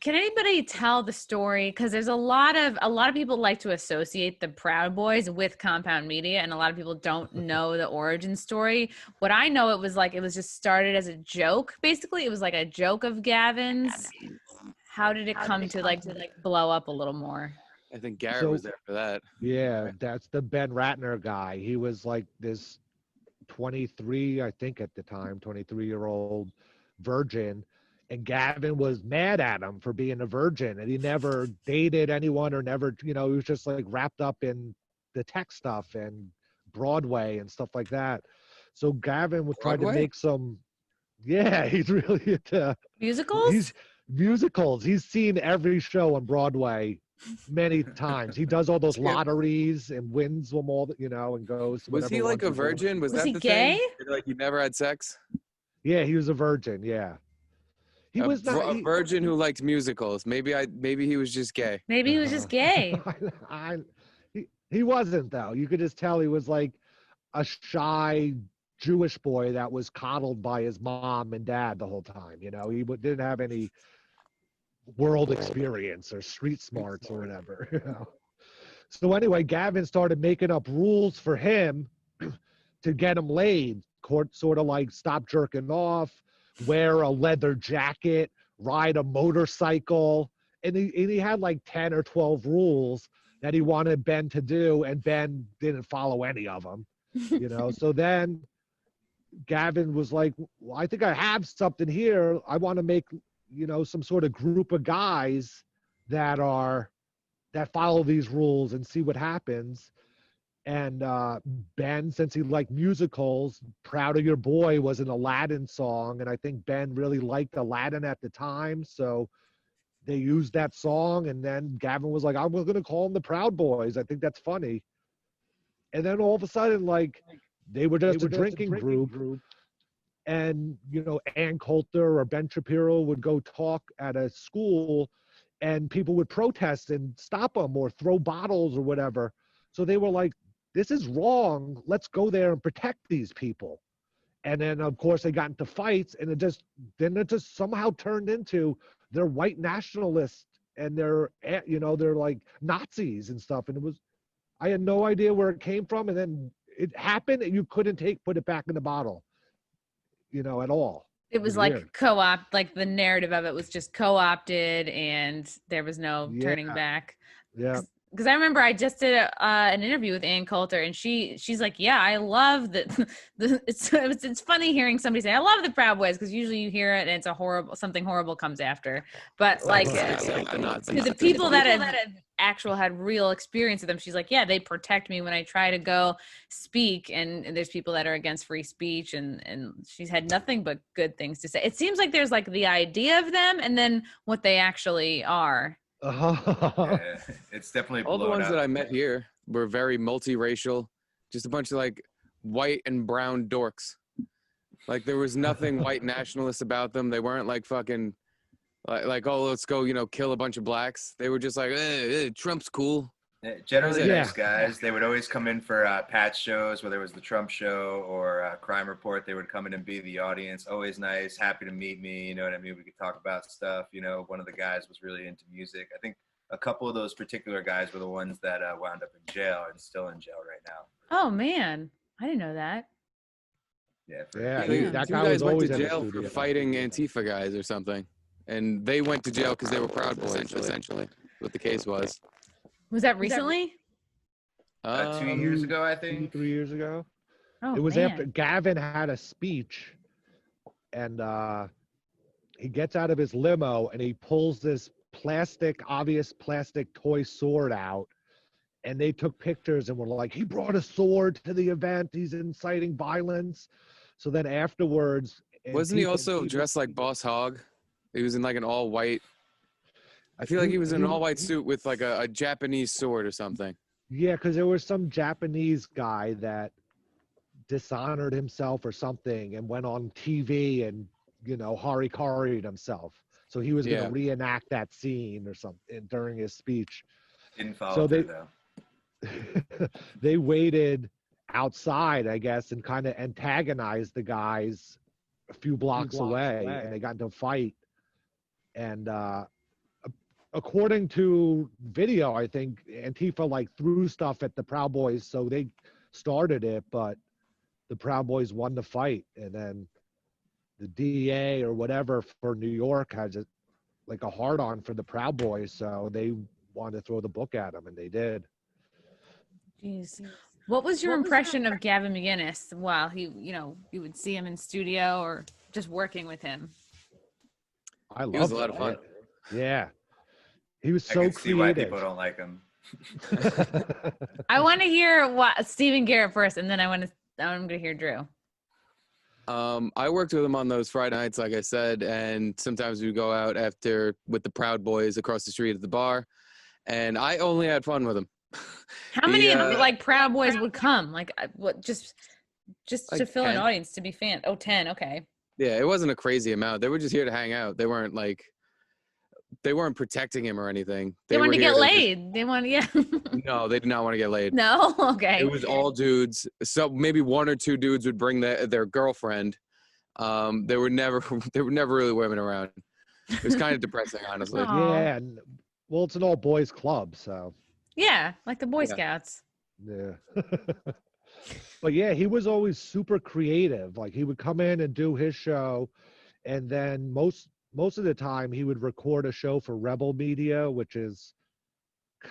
Can anybody tell the story? Because there's a lot of people like to associate the Proud Boys with Compound Media, and a lot of people don't know the origin story. What I know, it was just started as a joke. Basically, it was like a joke of Gavin's. How did it come to like blow up a little more? I think Garrett was there for that. Yeah, that's the Ben Ratner guy. He was like this 23, I think at the time, 23-year-old virgin. And Gavin was mad at him for being a virgin, and he never dated anyone or never, he was just like wrapped up in the tech stuff and Broadway and stuff like that. So Gavin was trying to make he's really into musicals. He's seen every show on Broadway many times. He does all those lotteries and wins them all, and goes. Was he like a virgin? Was that he the gay? thing? Like he never had sex? Yeah, he was a virgin. Yeah. He was not a virgin who liked musicals. Maybe he was just gay. Maybe he was just gay. He wasn't, though. You could just tell he was like a shy Jewish boy that was coddled by his mom and dad the whole time. He didn't have any world experience or street smarts or whatever. So anyway, Gavin started making up rules for him to get him laid. Sort of like stop jerking off, wear a leather jacket, ride a motorcycle. And he had like 10 or 12 rules that he wanted Ben to do, and Ben didn't follow any of them. So then Gavin was like, well, I think I have something here. I want to make, some sort of group of guys that follow these rules and see what happens. And Ben, since he liked musicals, Proud of Your Boy was an Aladdin song. And I think Ben really liked Aladdin at the time. So they used that song. And then Gavin was like, I was going to call them the Proud Boys. I think that's funny. And then all of a sudden, like, they were just a drinking group. And, Ann Coulter or Ben Shapiro would go talk at a school, and people would protest and stop them or throw bottles or whatever. So they were like, this is wrong. Let's go there and protect these people. And then, of course, they got into fights, and it just somehow turned into they're white nationalists and they're like Nazis and stuff. And I had no idea where it came from. And then it happened, and you couldn't put it back in the bottle, at all. It was like weird. Like the narrative of it was just co-opted, and there was no turning back. Yeah. Because I remember I just did an interview with Ann Coulter, and she's like, yeah, I love that. It's funny hearing somebody say, I love the Proud Boys, because usually you hear it and it's something horrible comes after. But like the people that had real experience with them, she's like, yeah, they protect me when I try to go speak, and there's people that are against free speech, and she's had nothing but good things to say. It seems like there's like the idea of them and then what they actually are. Yeah, it's definitely all the ones that I met here were very multiracial, just a bunch of like white and brown dorks. Like there was nothing white nationalist about them. They weren't like fucking like oh, let's go kill a bunch of blacks. They were just like Trump's cool. Generally nice guys. They would always come in for Pat's shows, whether it was the Trump show or Crime Report. They would come in and be the audience. Always nice, happy to meet me. You know what I mean? We could talk about stuff. One of the guys was really into music. I think a couple of those particular guys were the ones that wound up in jail and still in jail right now. Oh man, I didn't know that. Yeah, that guy guys went to jail for fighting Antifa guys or something, and they went to jail because they were Proud Boys. Essentially, what the case was. Was that recently? 2 years ago, I think. 3 years ago. Oh, it was man. after Gavin had a speech, and he gets out of his limo and he pulls this obvious plastic toy sword out, and they took pictures and were like, he brought a sword to the event. He's inciting violence. So then afterwards, wasn't he also dressed like Boss Hogg? He was in like an all white. I feel like he was in an all-white suit with like a Japanese sword or something. Yeah, because there was some Japanese guy that dishonored himself or something and went on TV and, harikari'd himself. So he was going to reenact that scene or something during his speech. Didn't follow through, though. They waited outside, I guess, and kind of antagonized the guys a few blocks away, and they got into a fight. And according to video, I think Antifa like threw stuff at the Proud Boys, so they started it, but the Proud Boys won the fight, and then the DA or whatever for New York has like a hard on for the Proud Boys, so they wanted to throw the book at them, and they did. Jeez. What was your impression of Gavin McInnes while he, you would see him in studio or just working with him? I love He was a lot of fun. Yeah. He was I so can see why creative. people don't like him. I want to hear what Stephen Garrett first, and then I'm going to hear Drew. I worked with him on those Friday nights, like I said, and sometimes we go out after with the Proud Boys across the street at the bar, and I only had fun with him. How many like Proud Boys would come? Like what? Just Like to fill 10. an audience, to be fan. Oh, 10. Okay. Yeah, it wasn't a crazy amount. They were just here to hang out. They weren't protecting him or anything. They wanted to were get here laid. They want, yeah. No, they did not want to get laid. No. Okay. It was all dudes. So maybe one or two dudes would bring their girlfriend. There were never really women around. It was kind of depressing, honestly. Aw. Yeah. Well, it's an all boys club, so. Yeah, like the Boy Yeah. Scouts. Yeah. But yeah, he was always super creative. Like he would come in and do his show, and then most of the time he would record a show for Rebel Media, which is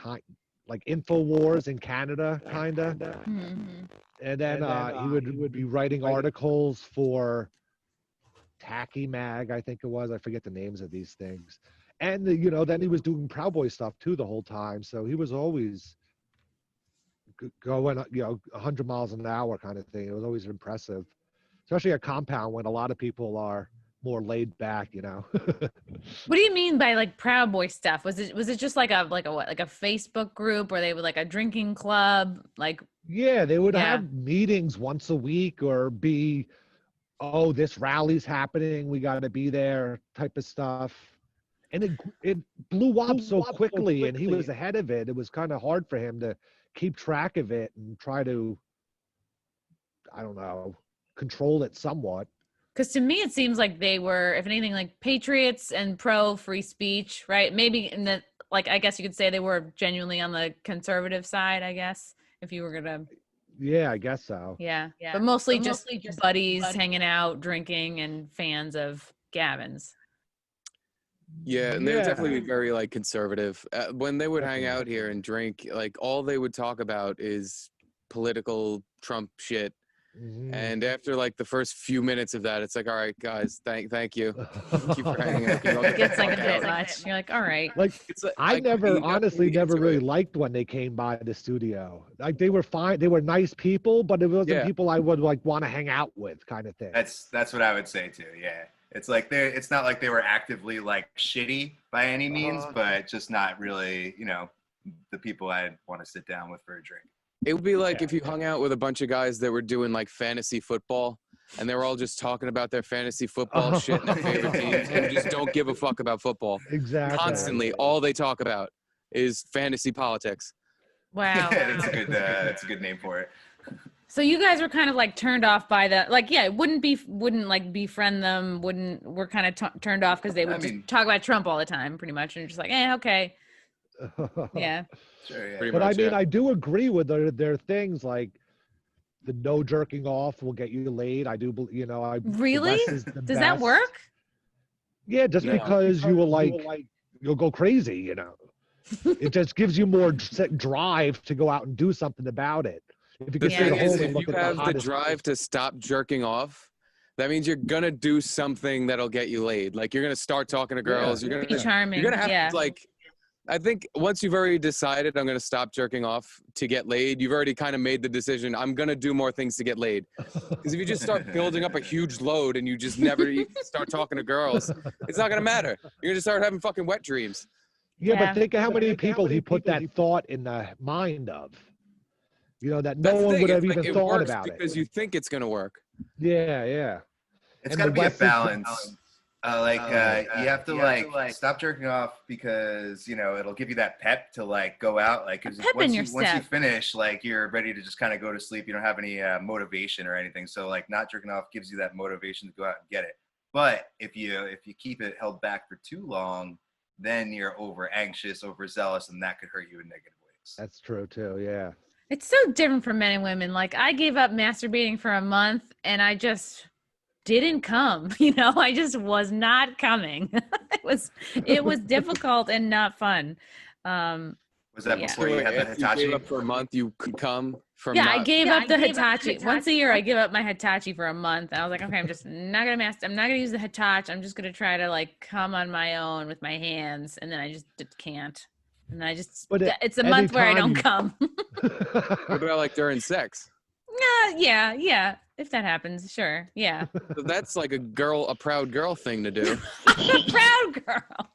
like InfoWars in Canada, kind of. Mm-hmm. And then he would be writing articles for Tacky Mag, I think it was. I forget the names of these things. And then he was doing Proud Boy stuff too the whole time. So he was always going 100 miles an hour kind of thing. It was always impressive, especially a compound when a lot of people are more laid back. What do you mean by like Proud Boy stuff? Was it just like a Facebook group, or they would like a drinking club? Like, yeah, they would have meetings once a week, or be, oh, this rally's happening, we got to be there type of stuff. And it blew up so quickly, and he was ahead of it. It was kind of hard for him to keep track of it and try to, I don't know, control it somewhat. because to me it seems like they were, if anything, like patriots and pro free speech, right? Maybe in the, like, I guess you could say they were genuinely on the conservative side, I guess, if you were gonna. Yeah, I guess so. Yeah. But mostly just buddies hanging out, drinking, and fans of Gavin's. Yeah, and they would definitely be very like conservative. When they would hang out here and drink, like all they would talk about is political Trump shit. Mhm. And after like the first few minutes of that, it's like, all right, guys, thank you. Thank you for hanging out. It gets like a bit much. You're like, all right. Like, It's like, I never, honestly, never into really it. liked when they came by the studio. Like, they were fine. They were nice people, but it wasn't Yeah. people I would like want to hang out with, kind of thing. That's what I would say too. Yeah, it's like it's not like they were actively like shitty by any means, but just not really, the people I'd want to sit down with for a drink. It would be like if you hung out with a bunch of guys that were doing like fantasy football, and they were all just talking about their fantasy football shit and their favorite teams, and just don't give a fuck about football. Exactly. Constantly, all they talk about is fantasy politics. Wow. That's a good name for it. So you guys were kind of like turned off by the, like, yeah, wouldn't like befriend them, we're kind of turned off because they would just talk about Trump all the time, pretty much, and you're just like, okay, yeah. Sure, yeah. Pretty But much, I mean, yeah. I do agree with their things like the no jerking off will get you laid. I do, I Really? Does that work? Yeah, just No. because you will you'll go crazy. It just gives you more drive to go out and do something about it. If you The can stay thing home is, and if look you at have the hottest- drive to stop jerking off, that means you're gonna do something that'll get you laid. Like you're gonna start talking to girls. Yeah. You're Be charming. gonna have Yeah. to, like, I think once you've already decided I'm gonna stop jerking off to get laid, you've already kind of made the decision. I'm gonna do more things to get laid. Because if you just start building up a huge load and you just never start talking to girls, it's not gonna matter. You're gonna start having fucking wet dreams. Yeah, Yeah. but think of how many people he put that thought in the mind of. That That's no the one thing, would have it's like even it thought works about because it. you think it's gonna work. Yeah. It's And got to the be a West is- balance. You have to like stop jerking off because it'll give you that pep to like go out. Like 'cause A pep in your once you step. finish, like you're ready to just kind of go to sleep. You don't have any motivation or anything. So like not jerking off gives you that motivation to go out and get it. But if you keep it held back for too long, then you're over anxious, overzealous, and that could hurt you in negative ways. That's true too. Yeah. It's so different for men and women. Like I gave up masturbating for a month and I just didn't come. I just was not coming. it was difficult and not fun. Was that before you had the If you gave Hitachi? up for a month, you could come from. I gave up the Hitachi. Once a year, I give up my Hitachi for a month. And I was like, okay, I'm just not gonna I'm not gonna use the Hitachi. I'm just gonna try to like come on my own with my hands, and then I just can't. And I just it's a month where I don't come. What about like during sex? Yeah. If that happens, sure. Yeah. So that's like a proud girl thing to do. Proud girl.